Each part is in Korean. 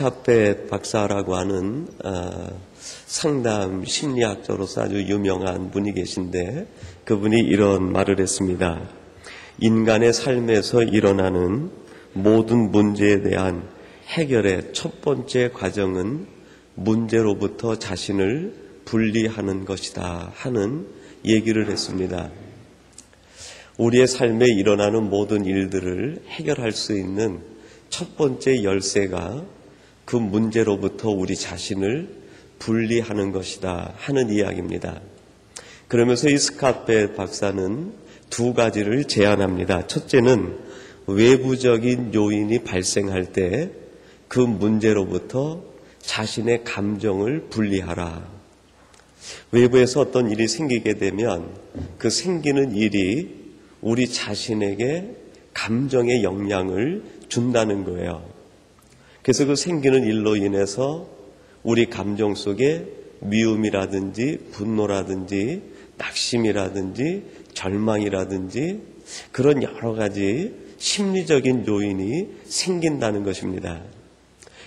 스카펫 박사라고 하는 상담 심리학자로서 아주 유명한 분이 계신데, 그분이 이런 말을 했습니다. 인간의 삶에서 일어나는 모든 문제에 대한 해결의 첫 번째 과정은 문제로부터 자신을 분리하는 것이다 하는 얘기를 했습니다. 우리의 삶에 일어나는 모든 일들을 해결할 수 있는 첫 번째 열쇠가 그 문제로부터 우리 자신을 분리하는 것이다 하는 이야기입니다. 그러면서 이 스카펫 박사는 두 가지를 제안합니다. 첫째는 외부적인 요인이 발생할 때 그 문제로부터 자신의 감정을 분리하라. 외부에서 어떤 일이 생기게 되면 그 생기는 일이 우리 자신에게 감정의 영향을 준다는 거예요. 그래서 그 생기는 일로 인해서 우리 감정 속에 미움이라든지 분노라든지 낙심이라든지 절망이라든지 그런 여러 가지 심리적인 요인이 생긴다는 것입니다.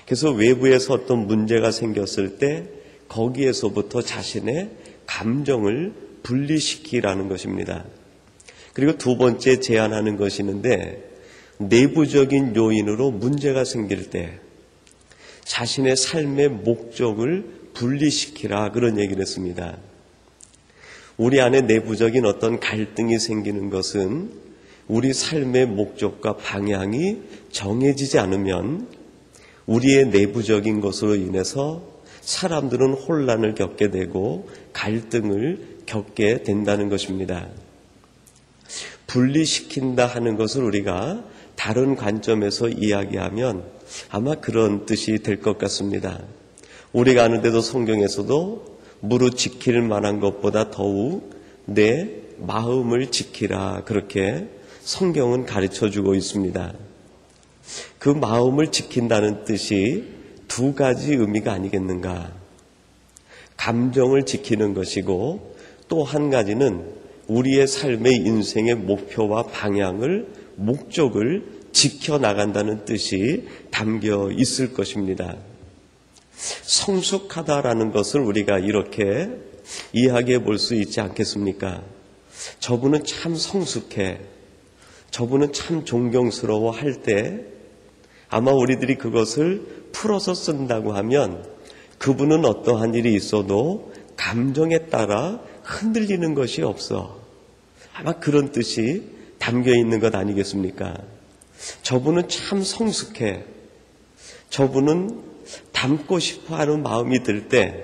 그래서 외부에서 어떤 문제가 생겼을 때 거기에서부터 자신의 감정을 분리시키라는 것입니다. 그리고 두 번째 제안하는 것이 있는데, 내부적인 요인으로 문제가 생길 때 자신의 삶의 목적을 분리시키라, 그런 얘기를 했습니다. 우리 안에 내부적인 어떤 갈등이 생기는 것은 우리 삶의 목적과 방향이 정해지지 않으면 우리의 내부적인 것으로 인해서 사람들은 혼란을 겪게 되고 갈등을 겪게 된다는 것입니다. 분리시킨다 하는 것을 우리가 다른 관점에서 이야기하면 아마 그런 뜻이 될 것 같습니다. 우리가 아는데도 성경에서도 무릇 지킬 만한 것보다 더욱 내 마음을 지키라, 그렇게 성경은 가르쳐주고 있습니다. 그 마음을 지킨다는 뜻이 두 가지 의미가 아니겠는가. 감정을 지키는 것이고 또 한 가지는 우리의 삶의 인생의 목표와 방향을, 목적을 지켜나간다는 뜻이 담겨 있을 것입니다. 성숙하다라는 것을 우리가 이렇게 이야기해 볼 수 있지 않겠습니까? 저분은 참 성숙해, 저분은 참 존경스러워 할 때 아마 우리들이 그것을 풀어서 쓴다고 하면 그분은 어떠한 일이 있어도 감정에 따라 흔들리는 것이 없어. 아마 그런 뜻이 담겨 있는 것 아니겠습니까? 저분은 참 성숙해. 저분은 닮고 싶어 하는 마음이 들 때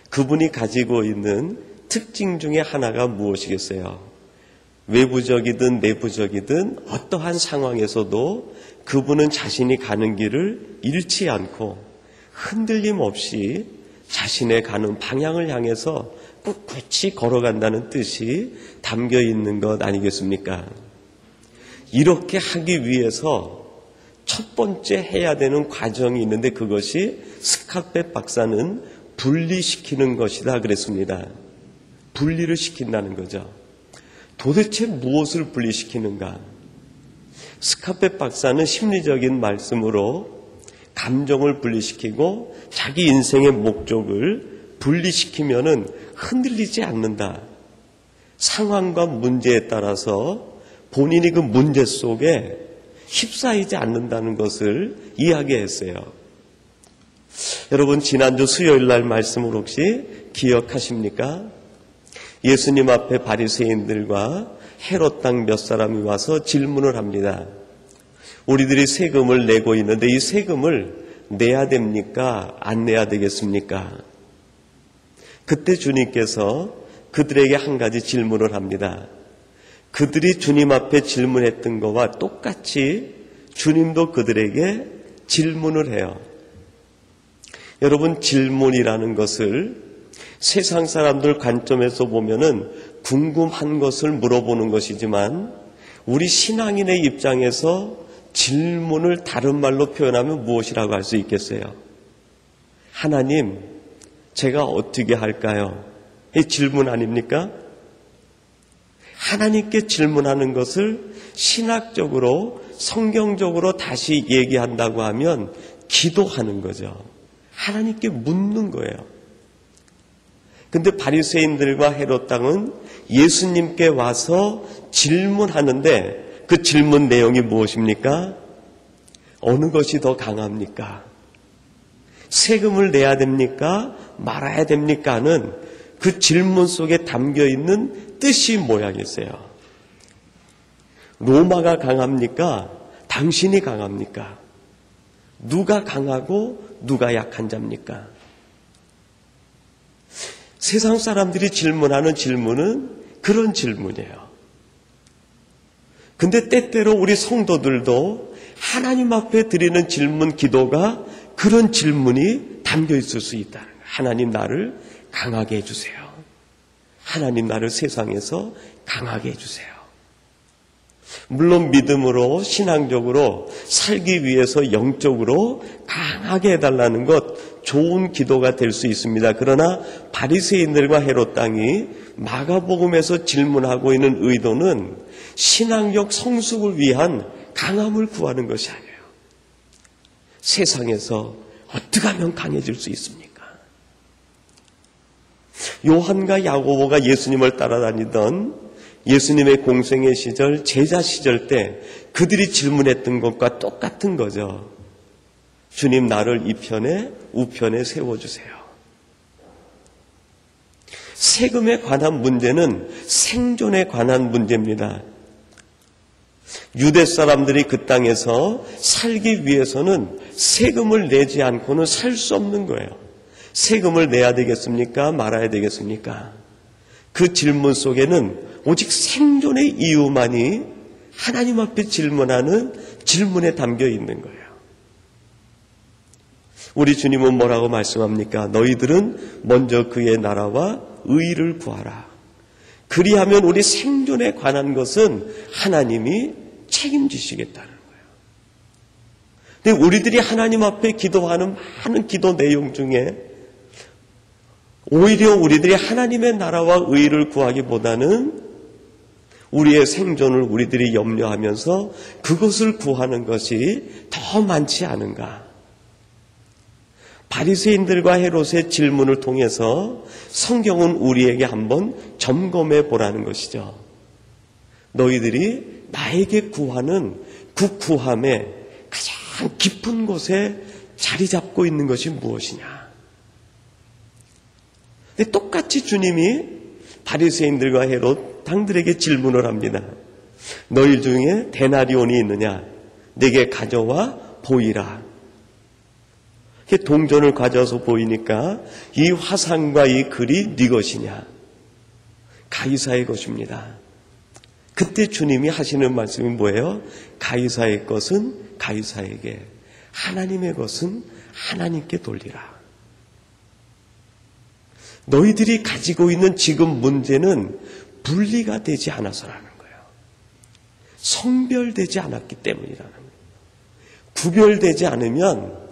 그분이 가지고 있는 특징 중에 하나가 무엇이겠어요? 외부적이든 내부적이든 어떠한 상황에서도 그분은 자신이 가는 길을 잃지 않고 흔들림 없이 자신의 가는 방향을 향해서 꿋꿋이 걸어간다는 뜻이 담겨 있는 것 아니겠습니까? 이렇게 하기 위해서 첫 번째 해야 되는 과정이 있는데 그것이 스카펫 박사는 분리시키는 것이다 그랬습니다. 분리를 시킨다는 거죠. 도대체 무엇을 분리시키는가? 스카펫 박사는 심리적인 말씀으로 감정을 분리시키고 자기 인생의 목적을 분리시키면은 흔들리지 않는다. 상황과 문제에 따라서 본인이 그 문제 속에 휩싸이지 않는다는 것을 이야기했어요. 여러분, 지난주 수요일 날 말씀을 혹시 기억하십니까? 예수님 앞에 바리새인들과 헤롯 왕 몇 사람이 와서 질문을 합니다. 우리들이 세금을 내고 있는데 이 세금을 내야 됩니까? 안 내야 되겠습니까? 그때 주님께서 그들에게 한 가지 질문을 합니다. 그들이 주님 앞에 질문했던 것과 똑같이 주님도 그들에게 질문을 해요. 여러분, 질문이라는 것을 세상 사람들 관점에서 보면은 궁금한 것을 물어보는 것이지만 우리 신앙인의 입장에서 질문을 다른 말로 표현하면 무엇이라고 할 수 있겠어요? 하나님, 제가 어떻게 할까요? 이 질문 아닙니까? 하나님께 질문하는 것을 신학적으로 성경적으로 다시 얘기한다고 하면 기도하는 거죠. 하나님께 묻는 거예요. 근데 바리새인들과 헤롯 당은 예수님께 와서 질문하는데 그 질문 내용이 무엇입니까? 어느 것이 더 강합니까? 세금을 내야 됩니까? 말아야 됩니까? 하는 그 질문 속에 담겨 있는 뜻이 뭐야겠어요? 로마가 강합니까? 당신이 강합니까? 누가 강하고 누가 약한 자입니까? 세상 사람들이 질문하는 질문은 그런 질문이에요. 근데 때때로 우리 성도들도 하나님 앞에 드리는 질문, 기도가 그런 질문이 담겨 있을 수 있다는 거예요. 하나님 나를 강하게 해주세요. 하나님 나를 세상에서 강하게 해주세요. 물론 믿음으로 신앙적으로 살기 위해서 영적으로 강하게 해달라는 것 좋은 기도가 될 수 있습니다. 그러나 바리새인들과 헤롯 당이 마가복음에서 질문하고 있는 의도는 신앙적 성숙을 위한 강함을 구하는 것이 아니에요. 세상에서 어떻게 하면 강해질 수 있습니까? 요한과 야고보가 예수님을 따라다니던 예수님의 공생의 시절, 제자 시절 때 그들이 질문했던 것과 똑같은 거죠. 주님 나를 이 편에 우편에 세워주세요. 세금에 관한 문제는 생존에 관한 문제입니다. 유대 사람들이 그 땅에서 살기 위해서는 세금을 내지 않고는 살 수 없는 거예요. 세금을 내야 되겠습니까? 말아야 되겠습니까? 그 질문 속에는 오직 생존의 이유만이 하나님 앞에 질문하는 질문에 담겨 있는 거예요. 우리 주님은 뭐라고 말씀합니까? 너희들은 먼저 그의 나라와 의를 구하라. 그리하면 우리 생존에 관한 것은 하나님이 책임지시겠다는 거예요. 근데 우리들이 하나님 앞에 기도하는 많은 기도 내용 중에 오히려 우리들이 하나님의 나라와 의를 구하기보다는 우리의 생존을 우리들이 염려하면서 그것을 구하는 것이 더 많지 않은가. 바리새인들과 헤롯의 질문을 통해서 성경은 우리에게 한번 점검해 보라는 것이죠. 너희들이 나에게 구하는 그 구함의 가장 깊은 곳에 자리 잡고 있는 것이 무엇이냐. 근데 똑같이 주님이 바리새인들과 헤롯 당들에게 질문을 합니다. 너희 중에 데나리온이 있느냐? 내게 가져와 보이라. 동전을 가져와서 보이니까 이 화상과 이 글이 네 것이냐? 가이사의 것입니다. 그때 주님이 하시는 말씀이 뭐예요? 가이사의 것은 가이사에게, 하나님의 것은 하나님께 돌리라. 너희들이 가지고 있는 지금 문제는 분리가 되지 않아서라는 거예요. 성별되지 않았기 때문이라는 거예요. 구별되지 않으면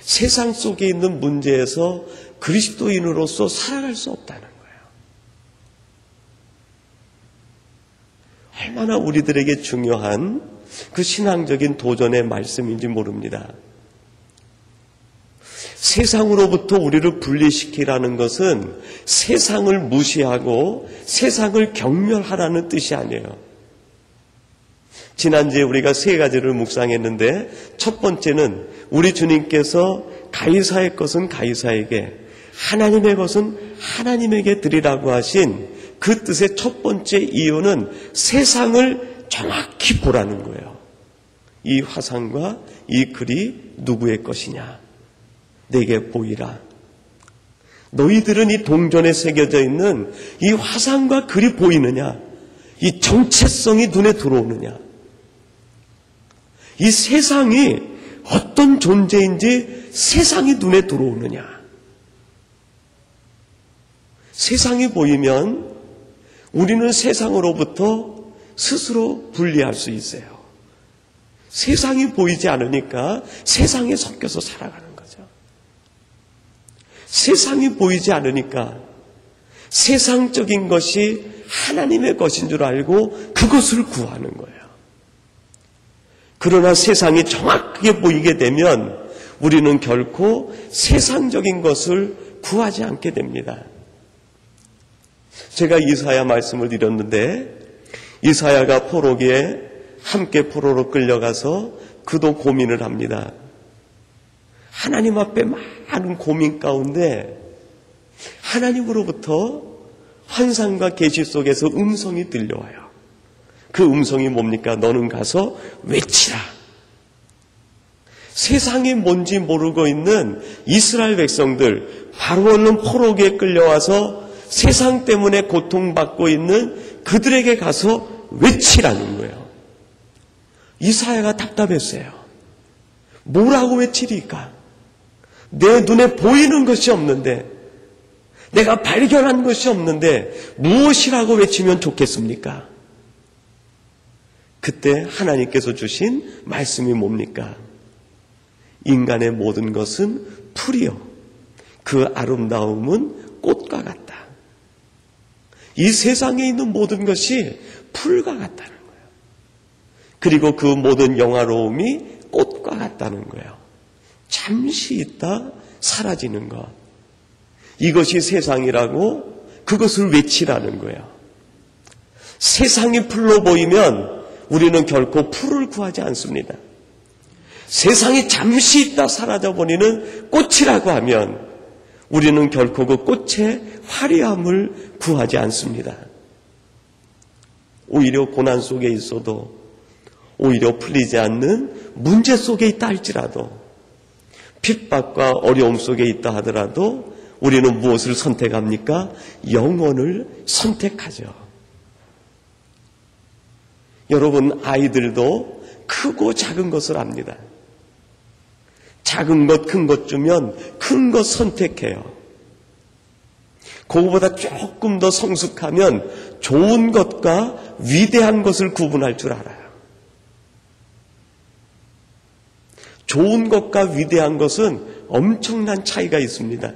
세상 속에 있는 문제에서 그리스도인으로서 살아갈 수 없다는 거예요. 얼마나 우리들에게 중요한 그 신앙적인 도전의 말씀인지 모릅니다. 세상으로부터 우리를 분리시키라는 것은 세상을 무시하고 세상을 경멸하라는 뜻이 아니에요. 지난주에 우리가 세 가지를 묵상했는데 첫 번째는 우리 주님께서 가이사의 것은 가이사에게, 하나님의 것은 하나님에게 드리라고 하신 그 뜻의 첫 번째 이유는 세상을 정확히 보라는 거예요. 이 화상과 이 글이 누구의 것이냐? 내게 보이라. 너희들은 이 동전에 새겨져 있는 이 화상과 글이 보이느냐? 이 정체성이 눈에 들어오느냐? 이 세상이 어떤 존재인지 세상이 눈에 들어오느냐? 세상이 보이면 우리는 세상으로부터 스스로 분리할 수 있어요. 세상이 보이지 않으니까 세상에 섞여서 살아가는 거죠. 세상이 보이지 않으니까 세상적인 것이 하나님의 것인 줄 알고 그것을 구하는 거예요. 그러나 세상이 정확하게 보이게 되면 우리는 결코 세상적인 것을 구하지 않게 됩니다. 제가 이사야 말씀을 드렸는데 이사야가 포로기에 함께 포로로 끌려가서 그도 고민을 합니다. 하나님 앞에 많은 고민 가운데 하나님으로부터 환상과 계시 속에서 음성이 들려와요. 그 음성이 뭡니까? 너는 가서 외치라. 세상이 뭔지 모르고 있는 이스라엘 백성들, 바로는 포로기에 끌려와서 세상 때문에 고통받고 있는 그들에게 가서 외치라는 거예요. 이사야가 답답했어요. 뭐라고 외치리까? 내 눈에 보이는 것이 없는데, 내가 발견한 것이 없는데 무엇이라고 외치면 좋겠습니까? 그때 하나님께서 주신 말씀이 뭡니까? 인간의 모든 것은 풀이요, 그 아름다움은 꽃과 같다. 이 세상에 있는 모든 것이 풀과 같다는 거예요. 그리고 그 모든 영화로움이 꽃과 같다는 거예요. 잠시 있다 사라지는 것. 이것이 세상이라고 그것을 외치라는 거예요. 세상이 풀로 보이면 우리는 결코 풀을 구하지 않습니다. 세상이 잠시 있다 사라져버리는 꽃이라고 하면 우리는 결코 그 꽃의 화려함을 구하지 않습니다. 오히려 고난 속에 있어도, 오히려 풀리지 않는 문제 속에 있다 할지라도, 핍박과 어려움 속에 있다 하더라도 우리는 무엇을 선택합니까? 영원을 선택하죠. 여러분, 아이들도 크고 작은 것을 압니다. 작은 것, 큰 것 주면 큰 것 선택해요. 그거보다 조금 더 성숙하면 좋은 것과 위대한 것을 구분할 줄 알아요. 좋은 것과 위대한 것은 엄청난 차이가 있습니다.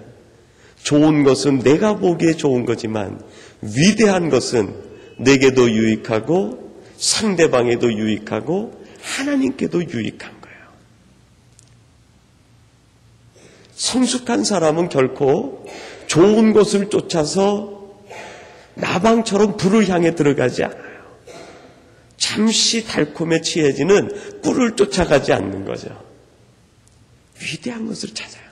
좋은 것은 내가 보기에 좋은 거지만 위대한 것은 내게도 유익하고 상대방에도 유익하고 하나님께도 유익한 거예요. 성숙한 사람은 결코 좋은 것을 쫓아서 나방처럼 불을 향해 들어가지 않아요. 잠시 달콤에 취해지는 꿀을 쫓아가지 않는 거죠. 위대한 것을 찾아요.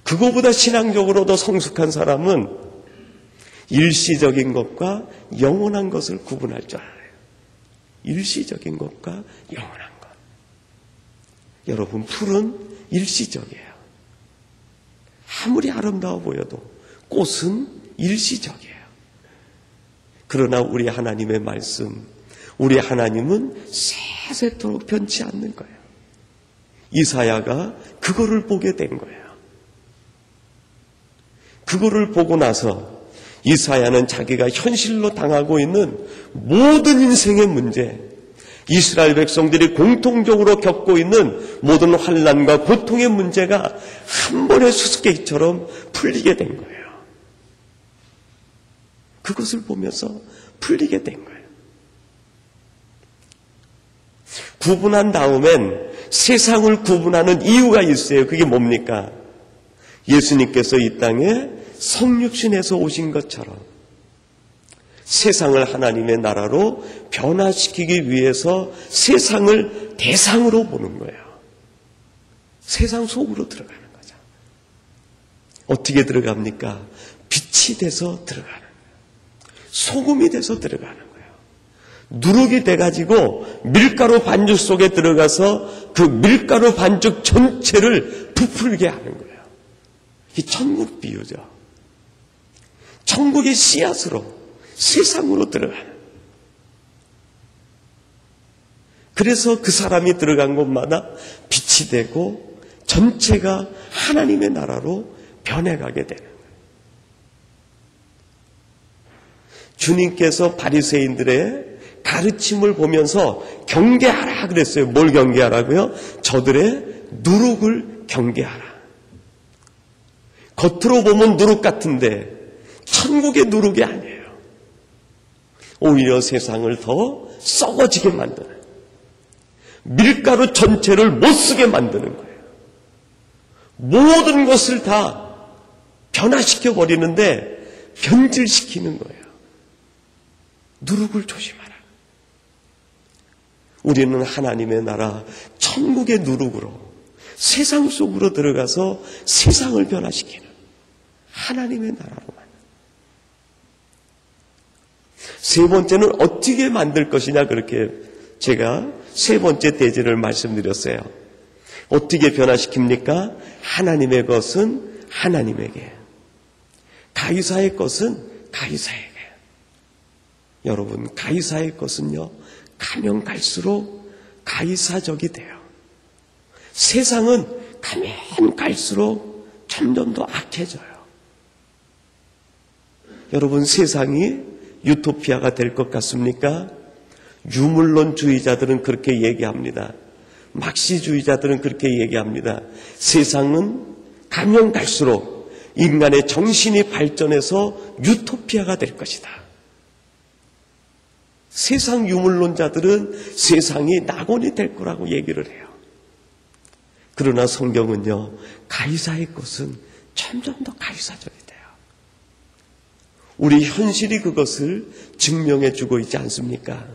그거보다 신앙적으로 더 성숙한 사람은 일시적인 것과 영원한 것을 구분할 줄 알아요. 일시적인 것과 영원한 것. 여러분, 풀은 일시적이에요. 아무리 아름다워 보여도 꽃은 일시적이에요. 그러나 우리 하나님의 말씀, 우리 하나님은 세세토록 변치 않는 거예요. 이사야가 그거를 보게 된 거예요. 그거를 보고 나서 이사야는 자기가 현실로 당하고 있는 모든 인생의 문제, 이스라엘 백성들이 공통적으로 겪고 있는 모든 환난과 고통의 문제가 한 번의 수수께끼처럼 풀리게 된 거예요. 그것을 보면서 풀리게 된 거예요. 구분한 다음엔 세상을 구분하는 이유가 있어요. 그게 뭡니까? 예수님께서 이 땅에 성육신에서 오신 것처럼 세상을 하나님의 나라로 변화시키기 위해서 세상을 대상으로 보는 거예요. 세상 속으로 들어가는 거죠. 어떻게 들어갑니까? 빛이 돼서 들어가는 거예요. 소금이 돼서 들어가는 거예요. 누룩이 돼가지고 밀가루 반죽 속에 들어가서 그 밀가루 반죽 전체를 부풀게 하는 거예요. 이 천국 비유죠. 천국의 씨앗으로 세상으로 들어가는. 그래서 그 사람이 들어간 곳마다 빛이 되고 전체가 하나님의 나라로 변해가게 되는 거예요. 주님께서 바리새인들의 가르침을 보면서 경계하라 그랬어요. 뭘 경계하라고요? 저들의 누룩을 경계하라. 겉으로 보면 누룩 같은데 천국의 누룩이 아니에요. 오히려 세상을 더 썩어지게 만드는, 밀가루 전체를 못 쓰게 만드는 거예요. 모든 것을 다 변화시켜 버리는데 변질시키는 거예요. 누룩을 조심하라. 우리는 하나님의 나라 천국의 누룩으로 세상 속으로 들어가서 세상을 변화시키는 하나님의 나라로만. 세 번째는 어떻게 만들 것이냐, 그렇게 제가 세 번째 대지를 말씀드렸어요. 어떻게 변화시킵니까? 하나님의 것은 하나님에게, 가이사의 것은 가이사에게. 여러분, 가이사의 것은요, 가면 갈수록 가이사적이 돼요. 세상은 가면 갈수록 점점 더 악해져요. 여러분, 세상이 유토피아가 될 것 같습니까? 유물론주의자들은 그렇게 얘기합니다. 막시주의자들은 그렇게 얘기합니다. 세상은 가면 갈수록 인간의 정신이 발전해서 유토피아가 될 것이다. 세상 유물론자들은 세상이 낙원이 될 거라고 얘기를 해요. 그러나 성경은요, 가이사의 것은 점점 더 가이사적이 돼요. 우리 현실이 그것을 증명해 주고 있지 않습니까?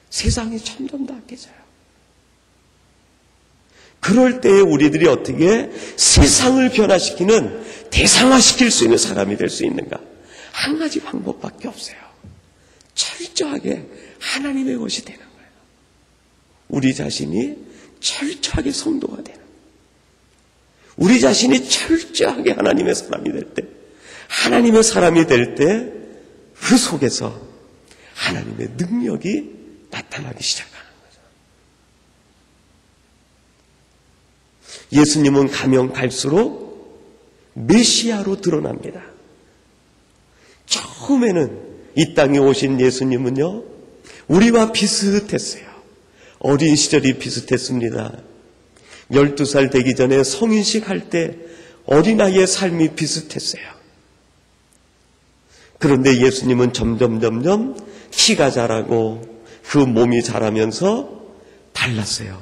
세상이 점점 더 악해져요. 그럴 때에 우리들이 어떻게 세상을 변화시키는, 대상화시킬 수 있는 사람이 될 수 있는가? 한 가지 방법밖에 없어요. 철저하게 하나님의 것이 되는 거예요. 우리 자신이 철저하게 성도가 되는 거예요. 우리 자신이 철저하게 하나님의 사람이 될 때, 하나님의 사람이 될 때 그 속에서 하나님의 능력이 나타나기 시작하는 거죠. 예수님은 가면 갈수록 메시아로 드러납니다. 처음에는 이 땅에 오신 예수님은요, 우리와 비슷했어요. 어린 시절이 비슷했습니다. 12살 되기 전에 성인식 할 때 어린아이의 삶이 비슷했어요. 그런데 예수님은 점점 키가 자라고 그 몸이 자라면서 달랐어요.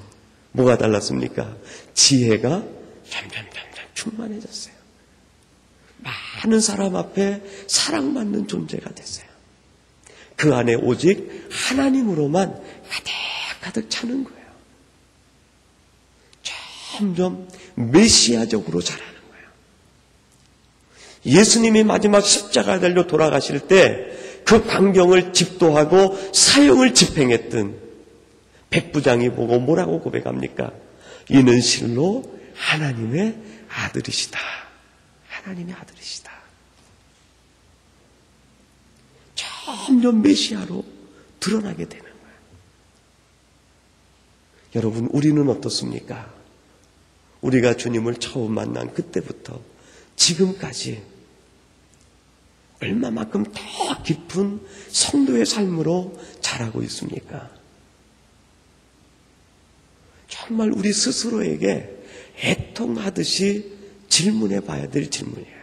뭐가 달랐습니까? 지혜가 점점 충만해졌어요. 많은 사람 앞에 사랑받는 존재가 됐어요. 그 안에 오직 하나님으로만 가득 차는 거예요. 점점 메시아적으로 자라는 거예요. 예수님이 마지막 십자가에 달려 돌아가실 때 그 광경을 집도하고 사형을 집행했던 백부장이 보고 뭐라고 고백합니까? 이는 실로 하나님의 아들이시다. 하나님의 아들이시다. 점점 메시아로 드러나게 되는 거예요. 여러분, 우리는 어떻습니까? 우리가 주님을 처음 만난 그때부터 지금까지 얼마만큼 더 깊은 성도의 삶으로 자라고 있습니까? 정말 우리 스스로에게 애통하듯이 질문해 봐야 될 질문이에요.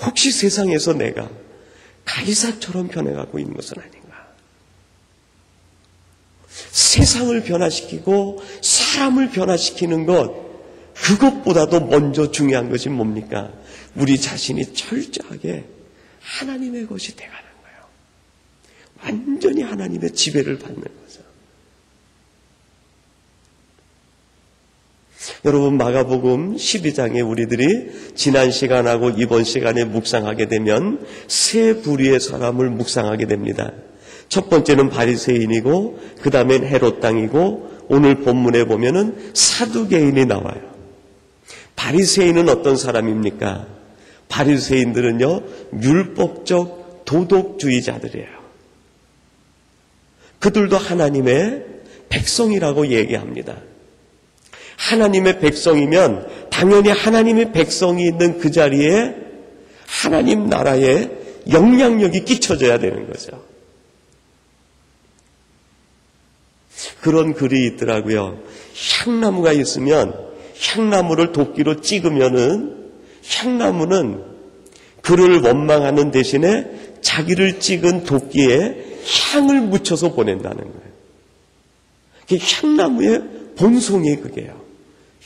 혹시 세상에서 내가 가이사처럼 변해가고 있는 것은 아닌가? 세상을 변화시키고 사람을 변화시키는 것, 그것보다도 먼저 중요한 것이 뭡니까? 우리 자신이 철저하게 하나님의 것이 돼가는 거예요. 완전히 하나님의 지배를 받는 거죠. 여러분, 마가복음 12장에 우리들이 지난 시간하고 이번 시간에 묵상하게 되면 세 부류의 사람을 묵상하게 됩니다. 첫 번째는 바리새인이고, 그 다음엔 헤롯 당이고, 오늘 본문에 보면은 사두개인이 나와요. 바리새인은 어떤 사람입니까? 바리새인들은요, 율법적 도덕주의자들이에요. 그들도 하나님의 백성이라고 얘기합니다. 하나님의 백성이면 당연히 하나님의 백성이 있는 그 자리에 하나님 나라에 영향력이 끼쳐져야 되는 거죠. 그런 글이 있더라고요. 향나무가 있으면 향나무를 도끼로 찍으면은 향나무는 그를 원망하는 대신에 자기를 찍은 도끼에 향을 묻혀서 보낸다는 거예요. 향나무에 본송이 그게요.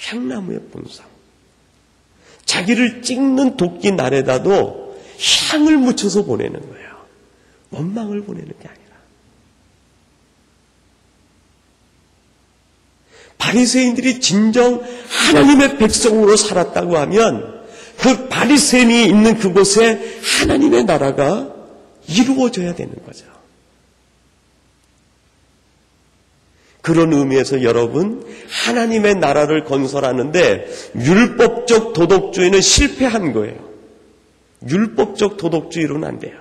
향나무의 본성. 자기를 찍는 도끼 날에다도 향을 묻혀서 보내는 거예요. 원망을 보내는 게 아니라. 바리새인들이 진정 하나님의 백성으로 살았다고 하면 그 바리새인이 있는 그곳에 하나님의 나라가 이루어져야 되는 거죠. 그런 의미에서 여러분, 하나님의 나라를 건설하는데 율법적 도덕주의는 실패한 거예요. 율법적 도덕주의로는 안 돼요.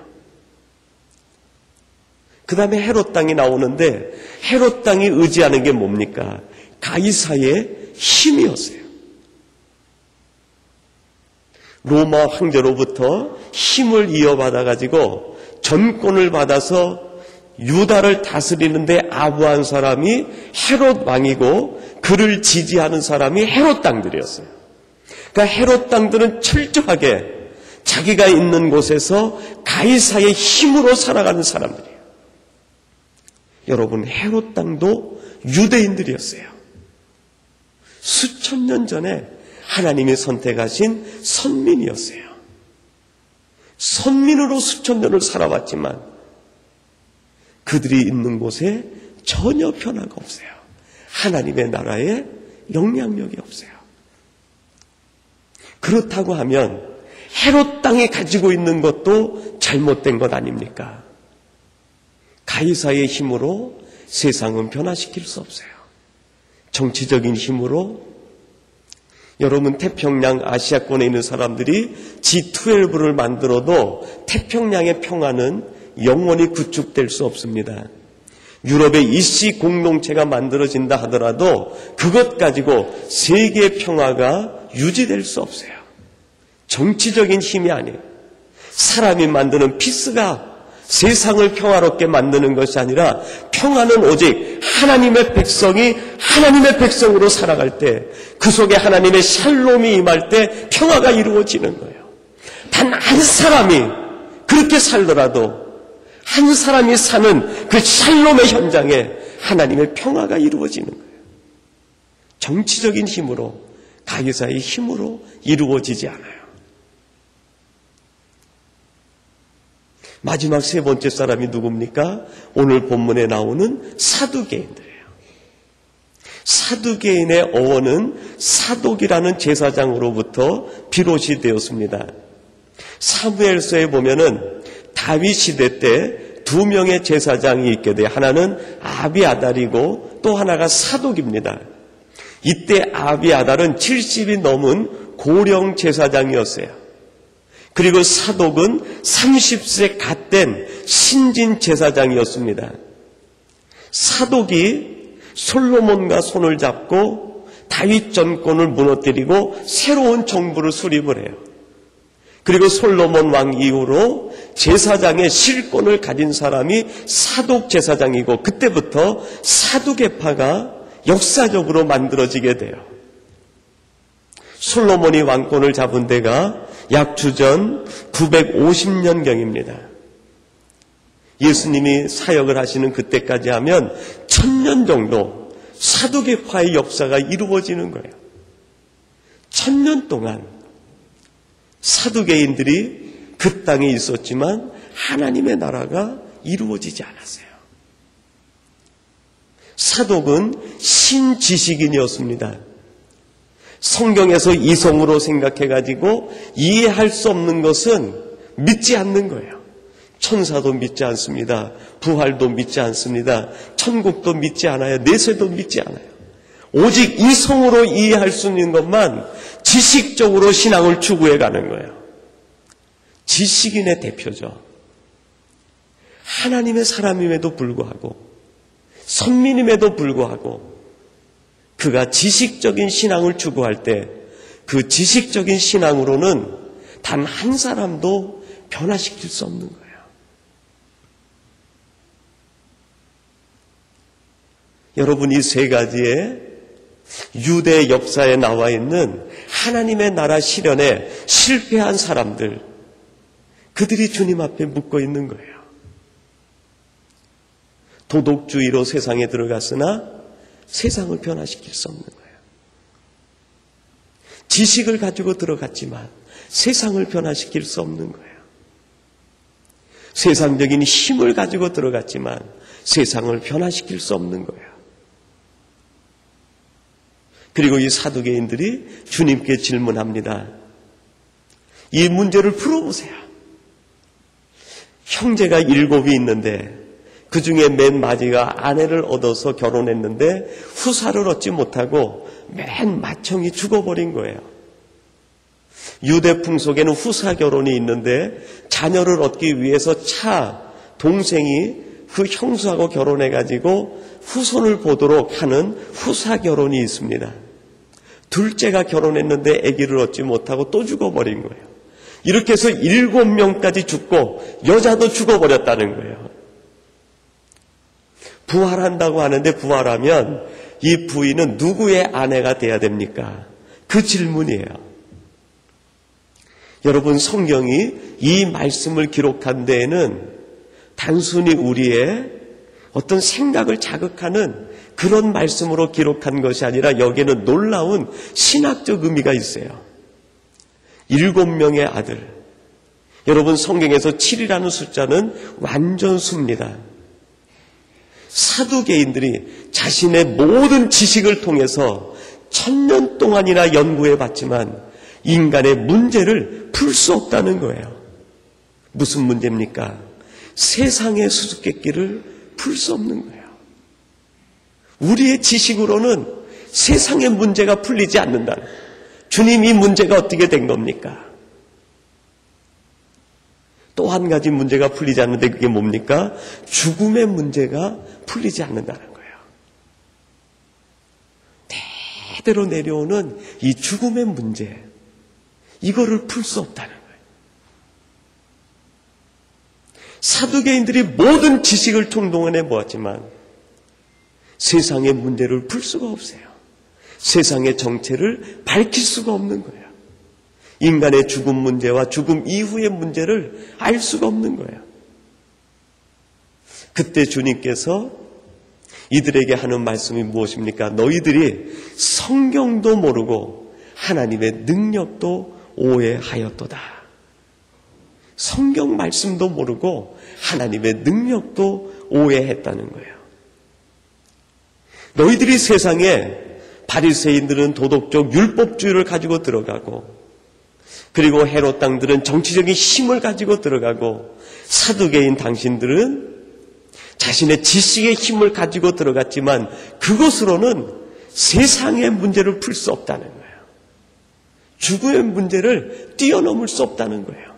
그 다음에 헤롯 땅이 나오는데 헤롯 땅이 의지하는 게 뭡니까? 가이사의 힘이었어요. 로마 황제로부터 힘을 이어받아가지고 전권을 받아서 유다를 다스리는데 아부한 사람이 헤롯 왕이고 그를 지지하는 사람이 헤롯 땅들이었어요. 그러니까 헤롯 땅들은 철저하게 자기가 있는 곳에서 가이사의 힘으로 살아가는 사람들이에요. 여러분, 헤롯 땅도 유대인들이었어요. 수천 년 전에 하나님이 선택하신 선민이었어요. 선민으로 수천 년을 살아왔지만 그들이 있는 곳에 전혀 변화가 없어요. 하나님의 나라에 영향력이 없어요. 그렇다고 하면 헤롯 땅이 가지고 있는 것도 잘못된 것 아닙니까? 가이사의 힘으로 세상은 변화시킬 수 없어요. 정치적인 힘으로 여러분, 태평양 아시아권에 있는 사람들이 G12를 만들어도 태평양의 평화는 영원히 구축될 수 없습니다. 유럽의 이씨 공동체가 만들어진다 하더라도 그것 가지고 세계의 평화가 유지될 수 없어요. 정치적인 힘이 아니에요. 사람이 만드는 피스가 세상을 평화롭게 만드는 것이 아니라 평화는 오직 하나님의 백성이 하나님의 백성으로 살아갈 때, 그 속에 하나님의 샬롬이 임할 때 평화가 이루어지는 거예요. 단 한 사람이 그렇게 살더라도 한 사람이 사는 그 샬롬의 현장에 하나님의 평화가 이루어지는 거예요. 정치적인 힘으로, 가이사의 힘으로 이루어지지 않아요. 마지막 세 번째 사람이 누굽니까? 오늘 본문에 나오는 사두개인들이에요. 사두개인의 어원은 사독이라는 제사장으로부터 비롯이 되었습니다. 사무엘서에 보면은 다윗 시대 때 두 명의 제사장이 있게 돼 하나는 아비아달이고 또 하나가 사독입니다. 이때 아비아달은 70이 넘은 고령 제사장이었어요. 그리고 사독은 30세 갓 된 신진 제사장이었습니다. 사독이 솔로몬과 손을 잡고 다윗 정권을 무너뜨리고 새로운 정부를 수립을 해요. 그리고 솔로몬 왕 이후로 제사장의 실권을 가진 사람이 사독 제사장이고 그때부터 사두개파가 역사적으로 만들어지게 돼요. 솔로몬이 왕권을 잡은 데가 약 주전 950년경입니다. 예수님이 사역을 하시는 그때까지 하면 1000년 정도 사두개파의 역사가 이루어지는 거예요. 1000년 동안 사두개인들이 그 땅에 있었지만 하나님의 나라가 이루어지지 않았어요. 사독은 신지식인이었습니다. 성경에서 이성으로 생각해가지고 이해할 수 없는 것은 믿지 않는 거예요. 천사도 믿지 않습니다. 부활도 믿지 않습니다. 천국도 믿지 않아요. 내세도 믿지 않아요. 오직 이성으로 이해할 수 있는 것만 지식적으로 신앙을 추구해 가는 거예요. 지식인의 대표죠. 하나님의 사람임에도 불구하고 선민임에도 불구하고 그가 지식적인 신앙을 추구할 때 그 지식적인 신앙으로는 단 한 사람도 변화시킬 수 없는 거예요. 여러분, 이 세 가지의 유대 역사에 나와 있는 하나님의 나라 실현에 실패한 사람들, 그들이 주님 앞에 묻고 있는 거예요. 도덕주의로 세상에 들어갔으나 세상을 변화시킬 수 없는 거예요. 지식을 가지고 들어갔지만 세상을 변화시킬 수 없는 거예요. 세상적인 힘을 가지고 들어갔지만 세상을 변화시킬 수 없는 거예요. 그리고 이 사두개인들이 주님께 질문합니다. 이 문제를 풀어보세요. 형제가 7이 있는데 그 중에 맨 마지가 아내를 얻어서 결혼했는데 후사를 얻지 못하고 맨 맏형이 죽어버린 거예요. 유대 풍속에는 후사 결혼이 있는데 자녀를 얻기 위해서 동생이 그 형수하고 결혼해가지고 후손을 보도록 하는 후사 결혼이 있습니다. 둘째가 결혼했는데 아기를 얻지 못하고 또 죽어버린 거예요. 이렇게 해서 7명까지 죽고 여자도 죽어버렸다는 거예요. 부활한다고 하는데 부활하면 이 부인은 누구의 아내가 돼야 됩니까? 그 질문이에요. 여러분, 성경이 이 말씀을 기록한 데에는 단순히 우리의 어떤 생각을 자극하는 그런 말씀으로 기록한 것이 아니라 여기에는 놀라운 신학적 의미가 있어요. 7명의 아들. 여러분, 성경에서 7이라는 숫자는 완전수입니다. 사두개인들이 자신의 모든 지식을 통해서 1000년 동안이나 연구해봤지만 인간의 문제를 풀 수 없다는 거예요. 무슨 문제입니까? 세상의 수수께끼를 풀 수 없는 거예요. 우리의 지식으로는 세상의 문제가 풀리지 않는다는 거예요. 주님, 이 문제가 어떻게 된 겁니까? 또 한 가지 문제가 풀리지 않는데 그게 뭡니까? 죽음의 문제가 풀리지 않는다는 거예요. 대대로 내려오는 이 죽음의 문제, 이거를 풀 수 없다는 거예요. 사두개인들이 모든 지식을 총동원해 보았지만 세상의 문제를 풀 수가 없어요. 세상의 정체를 밝힐 수가 없는 거예요. 인간의 죽음 문제와 죽음 이후의 문제를 알 수가 없는 거예요. 그때 주님께서 이들에게 하는 말씀이 무엇입니까? 너희들이 성경도 모르고 하나님의 능력도 오해하였도다. 성경 말씀도 모르고 하나님의 능력도 오해했다는 거예요. 너희들이 세상에 바리새인들은 도덕적 율법주의를 가지고 들어가고, 그리고 헤롯 당들은 정치적인 힘을 가지고 들어가고, 사두개인 당신들은 자신의 지식의 힘을 가지고 들어갔지만 그것으로는 세상의 문제를 풀 수 없다는 거예요. 죽음의 문제를 뛰어넘을 수 없다는 거예요.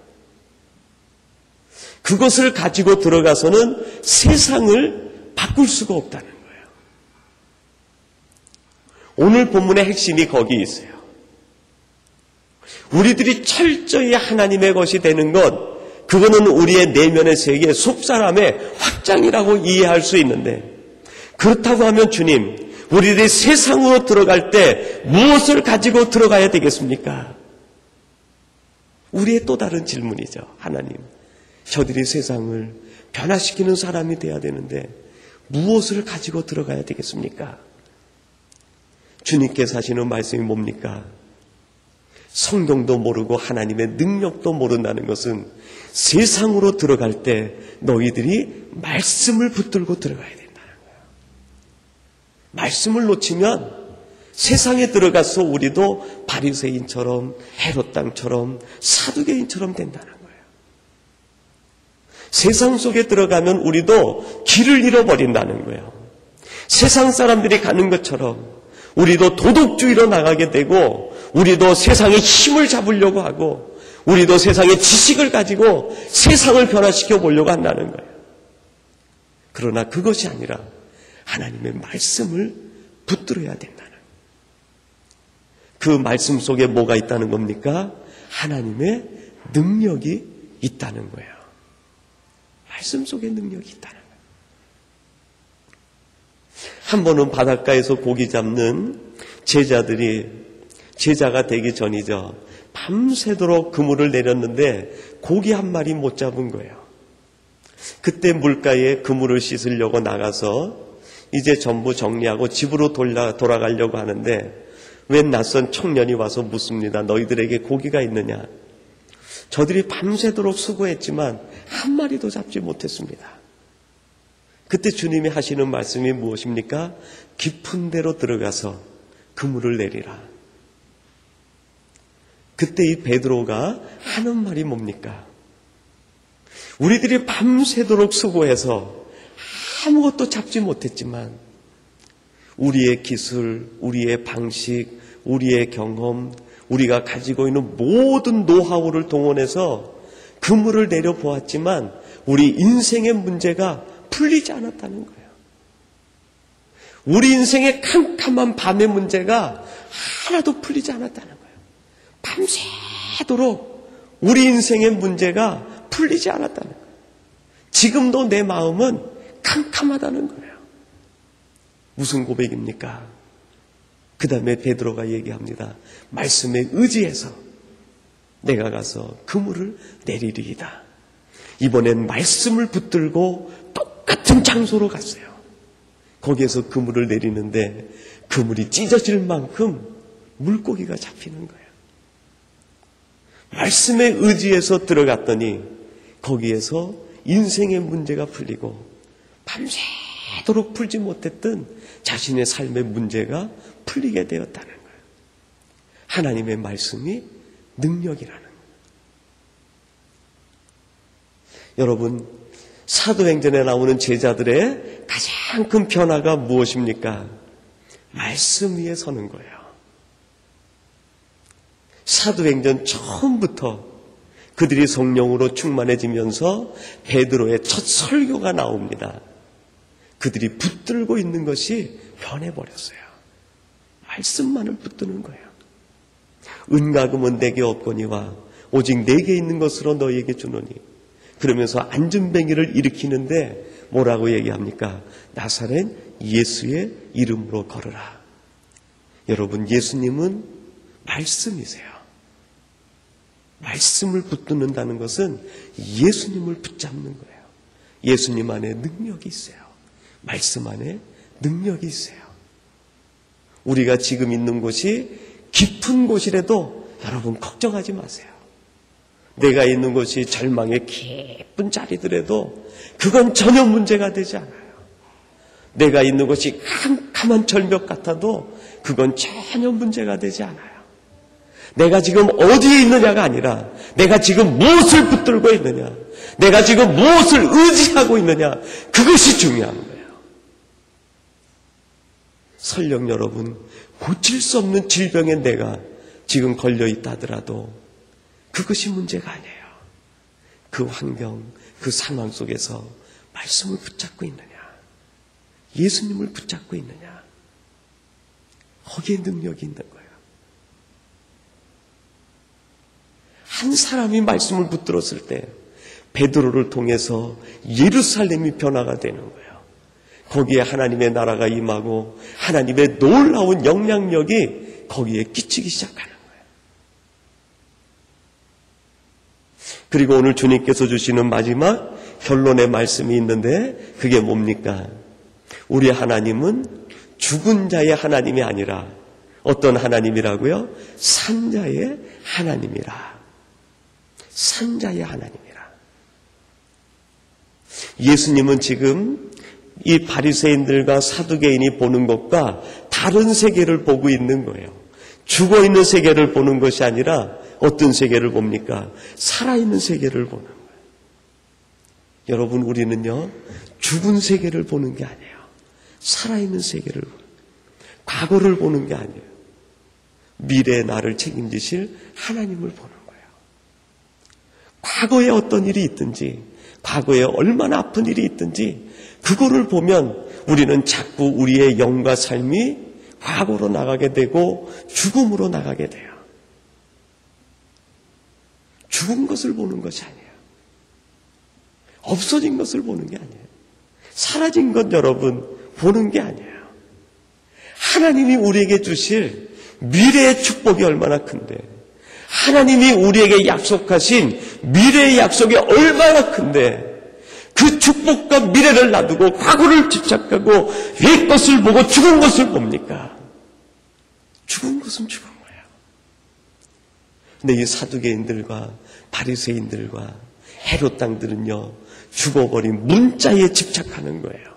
그것을 가지고 들어가서는 세상을 바꿀 수가 없다는 거예요. 오늘 본문의 핵심이 거기 있어요. 우리들이 철저히 하나님의 것이 되는 것, 그거는 우리의 내면의 세계, 속사람의 확장이라고 이해할 수 있는데, 그렇다고 하면 주님, 우리들이 세상으로 들어갈 때 무엇을 가지고 들어가야 되겠습니까? 우리의 또 다른 질문이죠. 하나님, 저들이 세상을 변화시키는 사람이 돼야 되는데 무엇을 가지고 들어가야 되겠습니까? 주님께서 하시는 말씀이 뭡니까? 성경도 모르고 하나님의 능력도 모른다는 것은 세상으로 들어갈 때 너희들이 말씀을 붙들고 들어가야 된다는 거예요. 말씀을 놓치면 세상에 들어가서 우리도 바리새인처럼 헤롯 당처럼 사두개인처럼 된다는 거예요. 세상 속에 들어가면 우리도 길을 잃어버린다는 거예요. 세상 사람들이 가는 것처럼 우리도 도덕주의로 나가게 되고, 우리도 세상의 힘을 잡으려고 하고, 우리도 세상의 지식을 가지고 세상을 변화시켜 보려고 한다는 거예요. 그러나 그것이 아니라 하나님의 말씀을 붙들어야 된다는 거예요. 그 말씀 속에 뭐가 있다는 겁니까? 하나님의 능력이 있다는 거예요. 말씀 속에 능력이 있다는 거예요. 한 번은 바닷가에서 고기 잡는 제자가 되기 전이죠. 밤새도록 그물을 내렸는데 고기 한 마리 못 잡은 거예요. 그때 물가에 그물을 씻으려고 나가서 이제 전부 정리하고 집으로 돌아가려고 하는데 웬 낯선 청년이 와서 묻습니다. 너희들에게 고기가 있느냐? 저들이 밤새도록 수고했지만 한 마리도 잡지 못했습니다. 그때 주님이 하시는 말씀이 무엇입니까? 깊은 데로 들어가서 그물을 내리라. 그때 이 베드로가 하는 말이 뭡니까? 우리들이 밤새도록 수고해서 아무것도 잡지 못했지만 우리의 기술, 우리의 방식, 우리의 경험, 우리가 가지고 있는 모든 노하우를 동원해서 그물을 내려보았지만 우리 인생의 문제가 풀리지 않았다는 거예요. 우리 인생의 캄캄한 밤의 문제가 하나도 풀리지 않았다는 거예요. 밤새도록 우리 인생의 문제가 풀리지 않았다는 거예요. 지금도 내 마음은 캄캄하다는 거예요. 무슨 고백입니까? 그 다음에 베드로가 얘기합니다. 말씀에 의지해서 내가 가서 그물을 내리리이다. 이번엔 말씀을 붙들고 똑같은 장소로 갔어요. 거기에서 그물을 내리는데 그물이 찢어질 만큼 물고기가 잡히는 거예요. 말씀에 의지해서 들어갔더니 거기에서 인생의 문제가 풀리고 밤새도록 풀지 못했던 자신의 삶의 문제가 풀리게 되었다는 거예요. 하나님의 말씀이 능력이라는 거예요. 여러분, 사도행전에 나오는 제자들의 가장 큰 변화가 무엇입니까? 말씀 위에 서는 거예요. 사도행전 처음부터 그들이 성령으로 충만해지면서 베드로의 첫 설교가 나옵니다. 그들이 붙들고 있는 것이 변해버렸어요. 말씀만을 붙드는 거예요. 은과 금은 내게 없거니와 오직 내게 있는 것으로 너희에게 주노니. 그러면서 안전뱅이를 일으키는데 뭐라고 얘기합니까? 나사렛 예수의 이름으로 걸으라. 여러분, 예수님은 말씀이세요. 말씀을 붙드는다는 것은 예수님을 붙잡는 거예요. 예수님 안에 능력이 있어요. 말씀 안에 능력이 있어요. 우리가 지금 있는 곳이 깊은 곳이라도 여러분 걱정하지 마세요. 내가 있는 곳이 절망의 깊은 자리더라도 그건 전혀 문제가 되지 않아요. 내가 있는 곳이 캄캄한 절벽 같아도 그건 전혀 문제가 되지 않아요. 내가 지금 어디에 있느냐가 아니라 내가 지금 무엇을 붙들고 있느냐, 내가 지금 무엇을 의지하고 있느냐, 그것이 중요한 거예요. 설령 여러분 고칠 수 없는 질병에 내가 지금 걸려있다 하더라도 그것이 문제가 아니에요. 그 환경, 그 상황 속에서 말씀을 붙잡고 있느냐, 예수님을 붙잡고 있느냐, 거기에 능력이 있는 거예요. 한 사람이 말씀을 붙들었을 때 베드로를 통해서 예루살렘이 변화가 되는 거예요. 거기에 하나님의 나라가 임하고 하나님의 놀라운 영향력이 거기에 끼치기 시작하는 거예요. 그리고 오늘 주님께서 주시는 마지막 결론의 말씀이 있는데 그게 뭡니까? 우리 하나님은 죽은 자의 하나님이 아니라 어떤 하나님이라고요? 산자의 하나님이라. 산자의 하나님이라. 예수님은 지금 이 바리새인들과 사두개인이 보는 것과 다른 세계를 보고 있는 거예요. 죽어있는 세계를 보는 것이 아니라 어떤 세계를 봅니까? 살아있는 세계를 보는 거예요. 여러분, 우리는요, 죽은 세계를 보는 게 아니에요. 살아있는 세계를 보는 거예요. 과거를 보는 게 아니에요. 미래의 나를 책임지실 하나님을 보는 거예요. 과거에 어떤 일이 있든지, 과거에 얼마나 아픈 일이 있든지 그거를 보면 우리는 자꾸 우리의 영과 삶이 과거로 나가게 되고 죽음으로 나가게 돼요. 죽은 것을 보는 것이 아니에요. 없어진 것을 보는 게 아니에요. 사라진 것 여러분 보는 게 아니에요. 하나님이 우리에게 주실 미래의 축복이 얼마나 큰데, 하나님이 우리에게 약속하신 미래의 약속이 얼마나 큰데, 그 그 축복과 미래를 놔두고 과거를 집착하고 옛 것을 보고 죽은 것을 봅니까? 죽은 것은 죽은 거예요. 근데 이 사두개인들과 바리새인들과 헤롯 당들은요, 죽어버린 문자에 집착하는 거예요.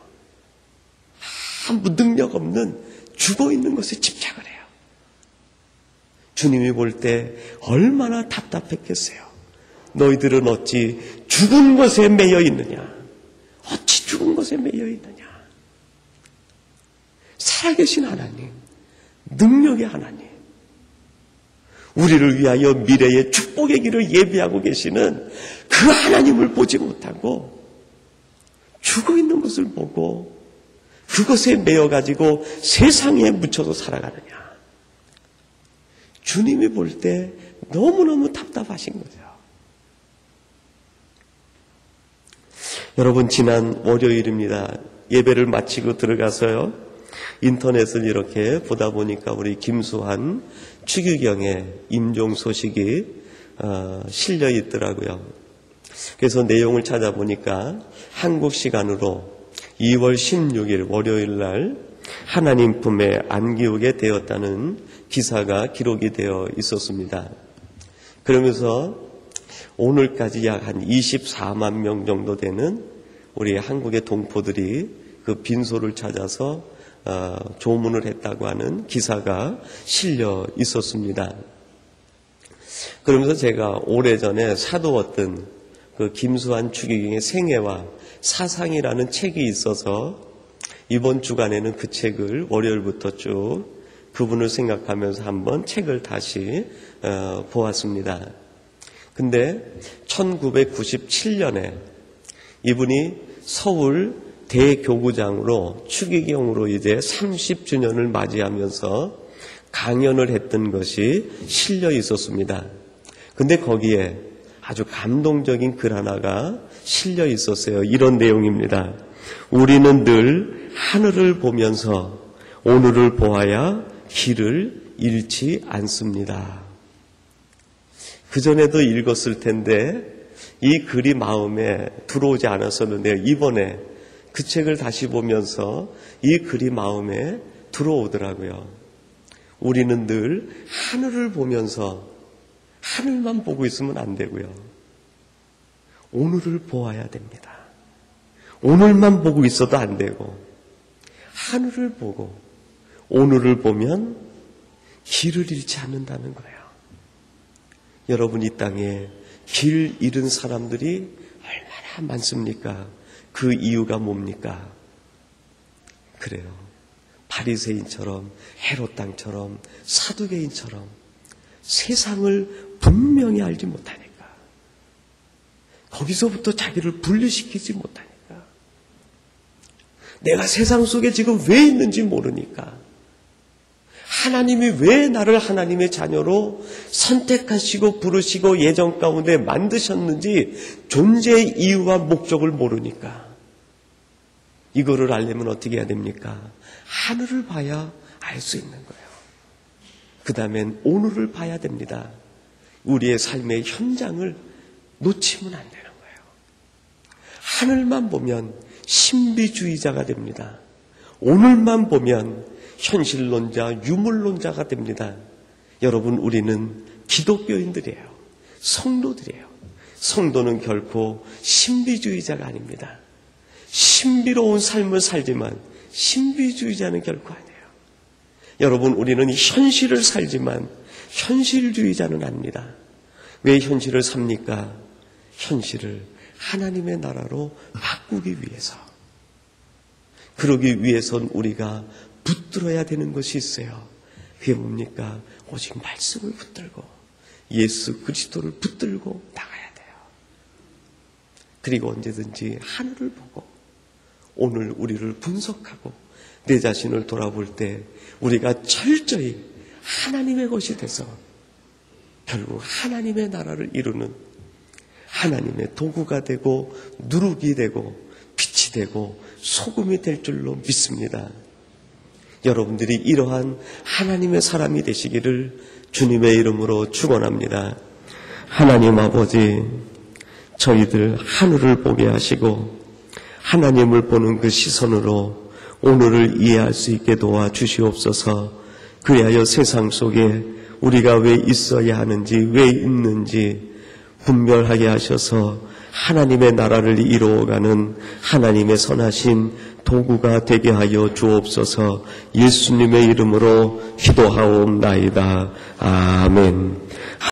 아무 능력 없는 죽어있는 것에 집착을 해요. 주님이 볼 때 얼마나 답답했겠어요. 너희들은 어찌 죽은 것에 매여 있느냐? 어찌 죽은 것에 매여 있느냐? 살아계신 하나님, 능력의 하나님, 우리를 위하여 미래의 축복의 길을 예비하고 계시는 그 하나님을 보지 못하고 죽어있는 것을 보고 그것에 매여가지고 세상에 묻혀서 살아가느냐. 주님이 볼 때 너무너무 답답하신 거죠. 여러분, 지난 월요일입니다. 예배를 마치고 들어가서요, 인터넷을 이렇게 보다 보니까 우리 김수환 추기경의 임종 소식이 실려 있더라고요. 그래서 내용을 찾아보니까 한국 시간으로 2월 16일 월요일 날 하나님 품에 안기우게 되었다는 기사가 기록이 되어 있었습니다. 그러면서 오늘까지 약 한 24만 명 정도 되는 우리 한국의 동포들이 그 빈소를 찾아서 조문을 했다고 하는 기사가 실려 있었습니다. 그러면서 제가 오래전에 사두었던 그 김수환 추기경의 생애와 사상이라는 책이 있어서 이번 주간에는 그 책을 월요일부터 쭉 그분을 생각하면서 한번 책을 다시 보았습니다. 근데 1997년에 이분이 서울 대교구장으로 추기경으로 이제 30주년을 맞이하면서 강연을 했던 것이 실려 있었습니다. 근데 거기에 아주 감동적인 글 하나가 실려 있었어요. 이런 내용입니다. 우리는 늘 하늘을 보면서 오늘을 보아야 길을 잃지 않습니다. 그전에도 읽었을 텐데 이 글이 마음에 들어오지 않았었는데 이번에 그 책을 다시 보면서 이 글이 마음에 들어오더라고요. 우리는 늘 하늘을 보면서 하늘만 보고 있으면 안 되고요. 오늘을 보아야 됩니다. 오늘만 보고 있어도 안 되고 하늘을 보고 오늘을 보면 길을 잃지 않는다는 거예요. 여러분, 이 땅에 길 잃은 사람들이 얼마나 많습니까? 그 이유가 뭡니까? 그래요. 바리새인처럼 헤롯 당처럼 사두개인처럼 세상을 분명히 알지 못하니까, 거기서부터 자기를 분리시키지 못하니까, 내가 세상 속에 지금 왜 있는지 모르니까, 하나님이 왜 나를 하나님의 자녀로 선택하시고 부르시고 예정 가운데 만드셨는지 존재의 이유와 목적을 모르니까, 이거를 알려면 어떻게 해야 됩니까? 하늘을 봐야 알 수 있는 거예요. 그 다음엔 오늘을 봐야 됩니다. 우리의 삶의 현장을 놓치면 안 되는 거예요. 하늘만 보면 신비주의자가 됩니다. 오늘만 보면 현실론자, 유물론자가 됩니다. 여러분, 우리는 기독교인들이에요. 성도들이에요. 성도는 결코 신비주의자가 아닙니다. 신비로운 삶을 살지만 신비주의자는 결코 아니에요. 여러분, 우리는 현실을 살지만 현실주의자는 아닙니다. 왜 현실을 삽니까? 현실을 하나님의 나라로 바꾸기 위해서. 그러기 위해선 우리가 붙들어야 되는 것이 있어요. 그게 뭡니까? 오직 말씀을 붙들고 예수 그리스도를 붙들고 나가야 돼요. 그리고 언제든지 하늘을 보고 오늘 우리를 분석하고 내 자신을 돌아볼 때 우리가 철저히 하나님의 것이 돼서 결국 하나님의 나라를 이루는 하나님의 도구가 되고 누룩이 되고 빛이 되고 소금이 될 줄로 믿습니다. 여러분들이 이러한 하나님의 사람이 되시기를 주님의 이름으로 축원합니다. 하나님 아버지, 저희들 하늘을 보게 하시고 하나님을 보는 그 시선으로 오늘을 이해할 수 있게 도와주시옵소서. 그리하여 세상 속에 우리가 왜 있어야 하는지, 왜 있는지 분별하게 하셔서 하나님의 나라를 이루어가는 하나님의 선하신 도구가 되게 하여 주옵소서. 예수님의 이름으로 기도하옵나이다. 아멘.